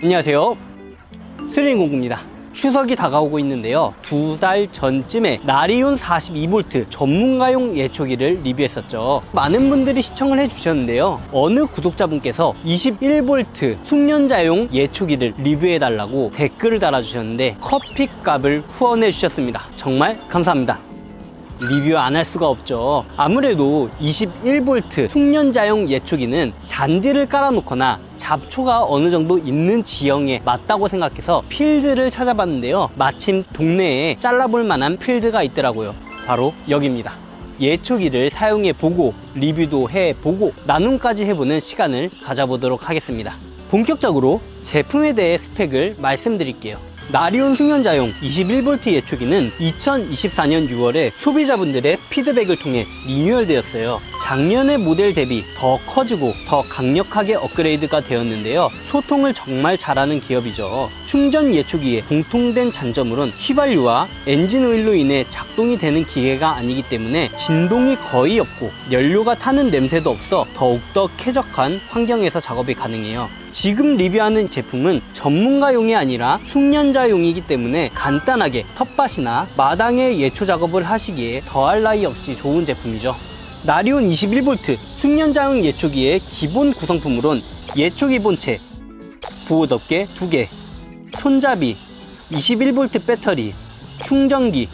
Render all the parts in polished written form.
안녕하세요, 스릴공구입니다. 추석이 다가오고 있는데요, 2달 전쯤에 나리온 42V 전문가용 예초기를 리뷰했었죠. 많은 분들이 시청을 해주셨는데요, 어느 구독자분께서 21V 숙련자용 예초기를 리뷰해달라고 댓글을 달아주셨는데 커피값을 후원해 주셨습니다. 정말 감사합니다. 리뷰 안 할 수가 없죠. 아무래도 21V 숙련자용 예초기는 잔디를 깔아놓거나 잡초가 어느 정도 있는 지형에 맞다고 생각해서 필드를 찾아봤는데요, 마침 동네에 잘라볼 만한 필드가 있더라고요. 바로 여기입니다. 예초기를 사용해보고 리뷰도 해보고 나눔까지 해보는 시간을 가져보도록 하겠습니다. 본격적으로 제품에 대해 스펙을 말씀드릴게요. 나리온 숙련자용 21V 예초기는 2024년 6월에 소비자분들의 피드백을 통해 리뉴얼 되었어요. 작년의 모델 대비 더 커지고 더 강력하게 업그레이드가 되었는데요, 소통을 정말 잘하는 기업이죠. 충전 예초기의 공통된 장점으로는 휘발유와 엔진 오일로 인해 작동이 되는 기계가 아니기 때문에 진동이 거의 없고 연료가 타는 냄새도 없어 더욱더 쾌적한 환경에서 작업이 가능해요. 지금 리뷰하는 제품은 전문가용이 아니라 숙련자용이기 때문에 간단하게 텃밭이나 마당에 예초 작업을 하시기에 더할 나위 없이 좋은 제품이죠. 나리온 21V 숙련자용 예초기의 기본 구성품으론 예초기 본체, 보호덮개 2개, 손잡이, 21V 배터리, 충전기,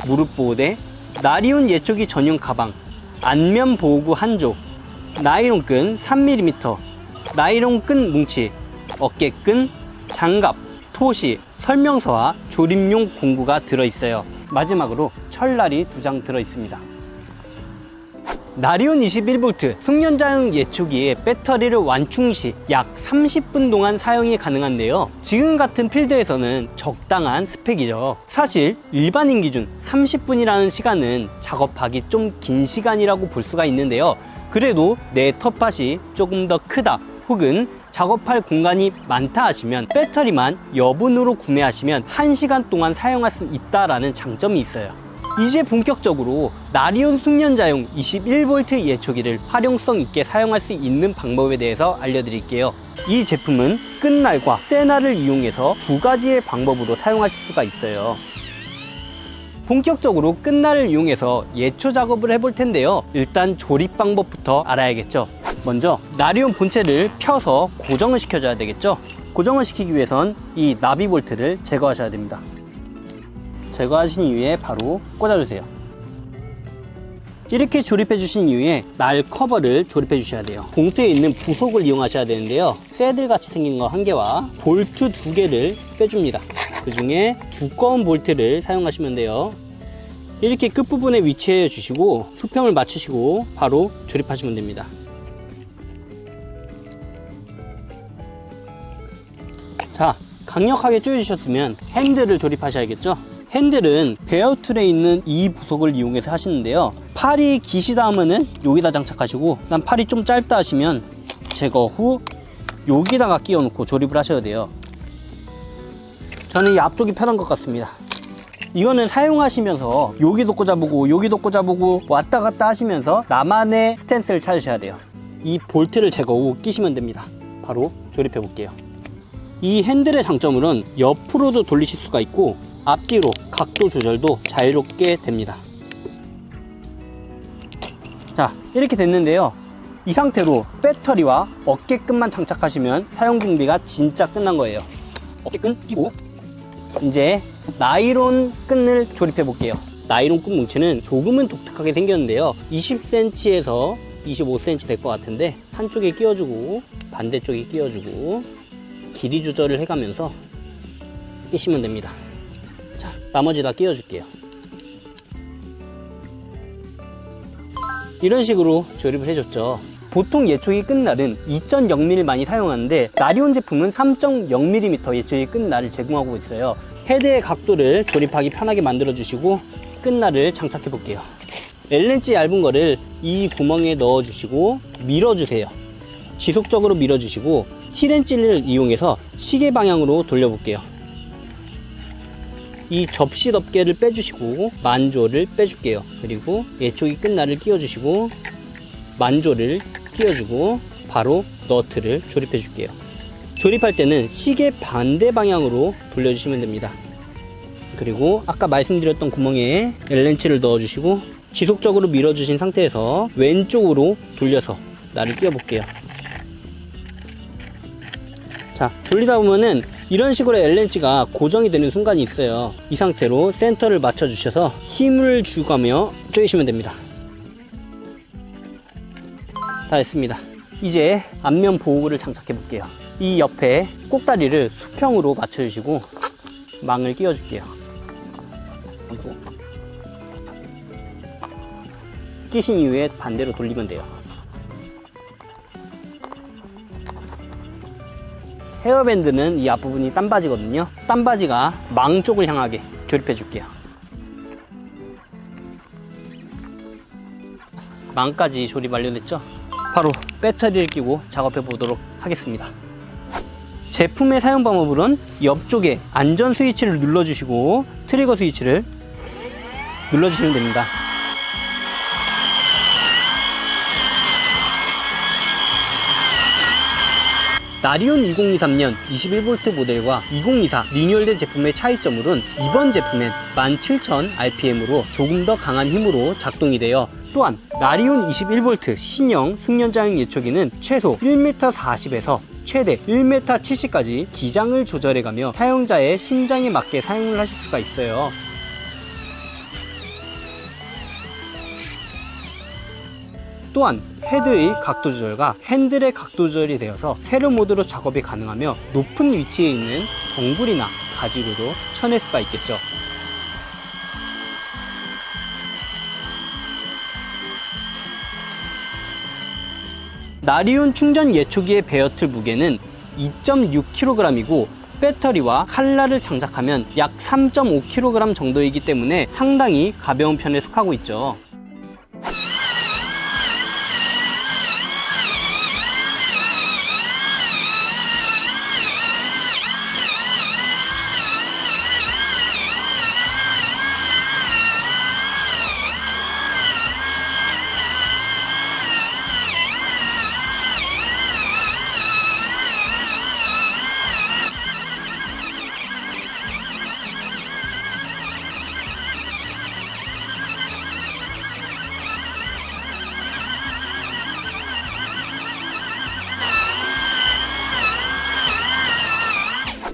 무릎 보호대, 나리온 예초기 전용 가방, 안면 보호구 1조, 나이론끈 3mm, 나이론끈 뭉치, 어깨끈, 장갑, 토시, 설명서와 조립용 공구가 들어있어요. 마지막으로 철날이 2장 들어있습니다. 나리온 21V 숙련자용 예초기의 배터리를 완충 시 약 30분 동안 사용이 가능한데요, 지금 같은 필드에서는 적당한 스펙이죠. 사실 일반인 기준 30분이라는 시간은 작업하기 좀 긴 시간이라고 볼 수가 있는데요, 그래도 내 텃밭이 조금 더 크다 혹은 작업할 공간이 많다 하시면 배터리만 여분으로 구매하시면 1시간 동안 사용할 수 있다라는 장점이 있어요. 이제 본격적으로 나리온 숙련자용 21V 예초기를 활용성 있게 사용할 수 있는 방법에 대해서 알려드릴게요. 이 제품은 끝날과 세날을 이용해서 2가지의 방법으로 사용하실 수가 있어요. 본격적으로 끝날을 이용해서 예초 작업을 해볼 텐데요, 일단 조립 방법부터 알아야겠죠. 먼저 나리온 본체를 펴서 고정을 시켜줘야 되겠죠. 고정을 시키기 위해선 이 나비 볼트를 제거하셔야 됩니다. 제거하신 이후에 바로 꽂아주세요. 이렇게 조립해 주신 이후에 날 커버를 조립해 주셔야 돼요. 봉투에 있는 부속을 이용하셔야 되는데요, 새들 같이 생긴 거 1개와 볼트 2개를 빼줍니다. 그 중에 두꺼운 볼트를 사용하시면 돼요. 이렇게 끝부분에 위치해 주시고 수평을 맞추시고 바로 조립하시면 됩니다. 자, 강력하게 조여주셨으면 핸들을 조립하셔야겠죠. 핸들은 베어 툴에 있는 이 부속을 이용해서 하시는데요, 팔이 기시다 하면은 여기다 장착하시고, 난 팔이 좀 짧다 하시면 제거 후 여기다가 끼워 놓고 조립을 하셔야 돼요. 저는 이 앞쪽이 편한 것 같습니다. 이거는 사용하시면서 여기도 꽂아보고 여기도 꽂아보고 왔다 갔다 하시면서 나만의 스탠스를 찾으셔야 돼요. 이 볼트를 제거 후 끼시면 됩니다. 바로 조립해 볼게요. 이 핸들의 장점으로는 옆으로도 돌리실 수가 있고 앞뒤로 각도 조절도 자유롭게 됩니다. 자, 이렇게 됐는데요, 이 상태로 배터리와 어깨끈만 장착하시면 사용 준비가 진짜 끝난 거예요. 어깨끈 끼고 이제 나이론 끈을 조립해 볼게요. 나이론 끈 뭉치는 조금은 독특하게 생겼는데요, 20cm에서 25cm 될 것 같은데 한쪽에 끼워주고 반대쪽에 끼워주고 길이 조절을 해가면서 끼시면 됩니다. 자, 나머지 다 끼워줄게요. 이런 식으로 조립을 해줬죠. 보통 예초기 끝날은 2.0mm 많이 사용하는데 나리온 제품은 3.0mm 예초기 끝날을 제공하고 있어요. 헤드의 각도를 조립하기 편하게 만들어 주시고 끝날을 장착해 볼게요. L렌치 얇은 거를 이 구멍에 넣어 주시고 밀어 주세요. 지속적으로 밀어 주시고 T렌치를 이용해서 시계 방향으로 돌려 볼게요. 이 접시 덮개를 빼주시고 만조를 빼줄게요. 그리고 예초기 끝날을 끼워주시고 만조를 끼워주고 바로 너트를 조립해 줄게요. 조립할 때는 시계 반대 방향으로 돌려주시면 됩니다. 그리고 아까 말씀드렸던 구멍에 L렌치를 넣어주시고 지속적으로 밀어주신 상태에서 왼쪽으로 돌려서 날을 끼워 볼게요. 자, 돌리다 보면은 이런 식으로 L렌치가 고정이 되는 순간이 있어요. 이 상태로 센터를 맞춰 주셔서 힘을 주가며 조이시면 됩니다. 다 됐습니다. 이제 앞면 보호구를 장착해 볼게요. 이 옆에 꼭다리를 수평으로 맞춰 주시고 망을 끼워 줄게요. 끼신 이후에 반대로 돌리면 돼요. 헤어밴드는 이 앞부분이 땀바지거든요. 땀바지가 망 쪽을 향하게 조립해 줄게요. 망까지 조립 완료됐죠? 바로 배터리를 끼고 작업해 보도록 하겠습니다. 제품의 사용 방법은 옆쪽에 안전 스위치를 눌러주시고 트리거 스위치를 눌러주시면 됩니다. 나리온 2023년 21V 모델과 2024 리뉴얼된 제품의 차이점으로는 이번 제품엔 17,000rpm으로 조금 더 강한 힘으로 작동이 되어, 또한 나리온 21V 신형 숙련자용 예초기는 최소 1m40에서 최대 1m70까지 기장을 조절해가며 사용자의 신장에 맞게 사용을 하실 수가 있어요. 또한 헤드의 각도 조절과 핸들의 각도 조절이 되어서 세로 모드로 작업이 가능하며 높은 위치에 있는 덩굴이나 가지로도 쳐낼 수가 있겠죠. 나리온 충전 예초기의 베어틀 무게는 2.6kg이고 배터리와 칼날을 장착하면 약 3.5kg 정도이기 때문에 상당히 가벼운 편에 속하고 있죠.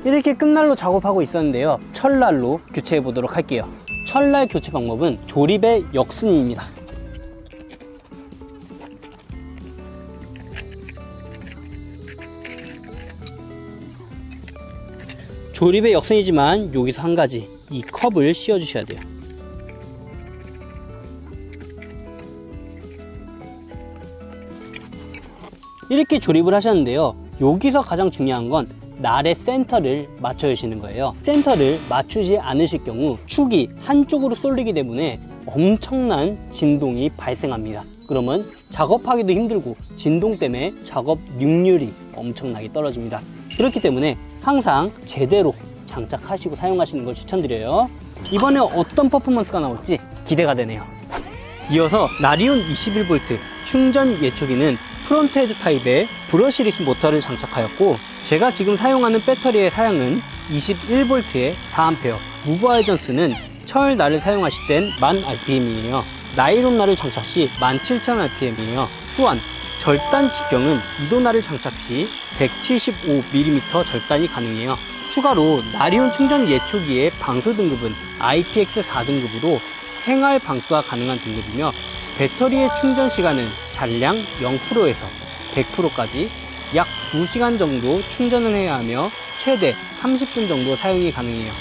이렇게 끝날로 작업하고 있었는데요, 철날로 교체해 보도록 할게요. 철날 교체 방법은 조립의 역순입니다. 조립의 역순이지만 여기서 한 가지, 이 컵을 씌워 주셔야 돼요. 이렇게 조립을 하셨는데요, 여기서 가장 중요한 건 날의 센터를 맞춰 주시는 거예요. 센터를 맞추지 않으실 경우 축이 한쪽으로 쏠리기 때문에 엄청난 진동이 발생합니다. 그러면 작업하기도 힘들고 진동 때문에 작업 능률이 엄청나게 떨어집니다. 그렇기 때문에 항상 제대로 장착하시고 사용하시는 걸 추천드려요. 이번에 어떤 퍼포먼스가 나올지 기대가 되네요. 이어서 나리온 21V 충전 예초기는 프론트 헤드 타입의 브러시리스 모터를 장착하였고, 제가 지금 사용하는 배터리의 사양은 21V의 4A, 무브 아이전스는 철 날을 사용하실 땐 10,000rpm이에요. 나일론 날을 장착 시 17,000rpm이에요. 또한 절단 직경은 이도 날을 장착 시 175mm 절단이 가능해요. 추가로 나리온 충전 예초기의 방수 등급은 IPX 4등급으로 생활 방수가 가능한 등급이며, 배터리의 충전 시간은 잔량 0%에서 100%까지 약 2시간 정도 충전을 해야 하며 최대 30분 정도 사용이 가능해요.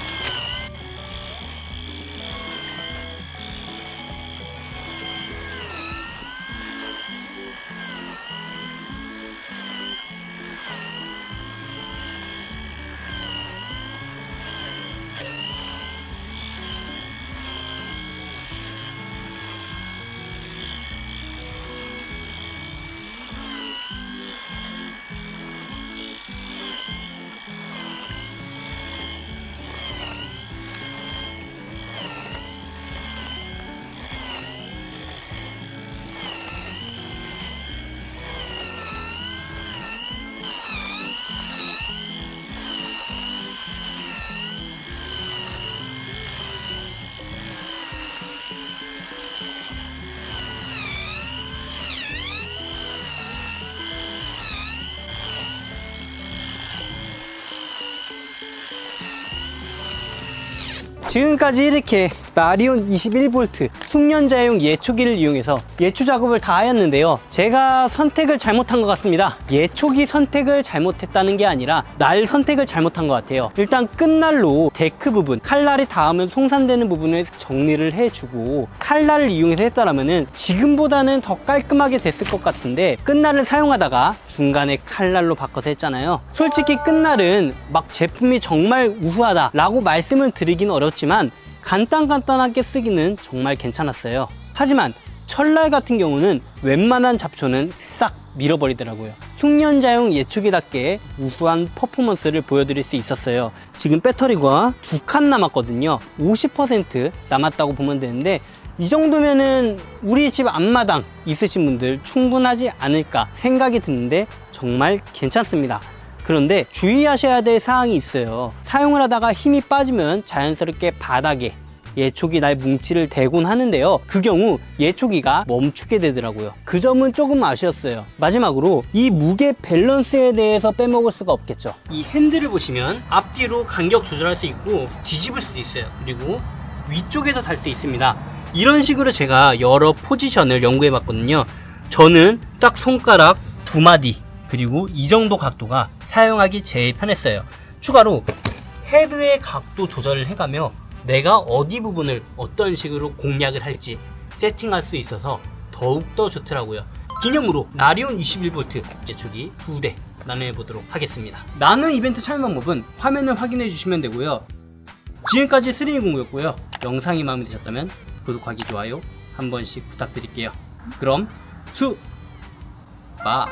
지금까지 이렇게 나리온 21V 숙련자용 예초기를 이용해서 예초 작업을 다 하였는데요. 제가 선택을 잘못한 것 같습니다. 예초기 선택을 잘못했다는 게 아니라 날 선택을 잘못한 것 같아요. 일단 끝날로 데크 부분, 칼날이 닿으면 송산되는 부분을 정리를 해주고 칼날을 이용해서 했더라면은 지금보다는 더 깔끔하게 됐을 것 같은데 끝날을 사용하다가 중간에 칼날로 바꿔서 했잖아요. 솔직히 끝날은 막 제품이 정말 우수하다 라고 말씀을 드리기는 어렵지만 간단하게 쓰기는 정말 괜찮았어요. 하지만 철날 같은 경우는 웬만한 잡초는 싹 밀어버리더라고요. 숙련자용 예초기답게 우수한 퍼포먼스를 보여드릴 수 있었어요. 지금 배터리가 2칸 남았거든요. 50% 남았다고 보면 되는데 이 정도면은 우리 집 앞마당 있으신 분들 충분하지 않을까 생각이 드는데 정말 괜찮습니다. 그런데 주의하셔야 될 사항이 있어요. 사용을 하다가 힘이 빠지면 자연스럽게 바닥에 예초기 날 뭉치를 대곤 하는데요. 그 경우 예초기가 멈추게 되더라고요. 그 점은 조금 아쉬웠어요. 마지막으로 이 무게 밸런스에 대해서 빼먹을 수가 없겠죠. 이 핸들을 보시면 앞뒤로 간격 조절할 수 있고 뒤집을 수도 있어요. 그리고 위쪽에서 달 수 있습니다. 이런 식으로 제가 여러 포지션을 연구해 봤거든요. 저는 딱 손가락 2마디 그리고 이 정도 각도가 사용하기 제일 편했어요. 추가로 헤드의 각도 조절을 해가며 내가 어디 부분을 어떤 식으로 공략을 할지 세팅할 수 있어서 더욱더 좋더라고요. 기념으로 나리온 21V 예초기 2대 나눠해 보도록 하겠습니다. 나는 이벤트 참여 방법은 화면을 확인해 주시면 되고요. 지금까지 320이었고요. 영상이 마음에 드셨다면 구독하기, 좋아요 한 번씩 부탁드릴게요. 그럼 수바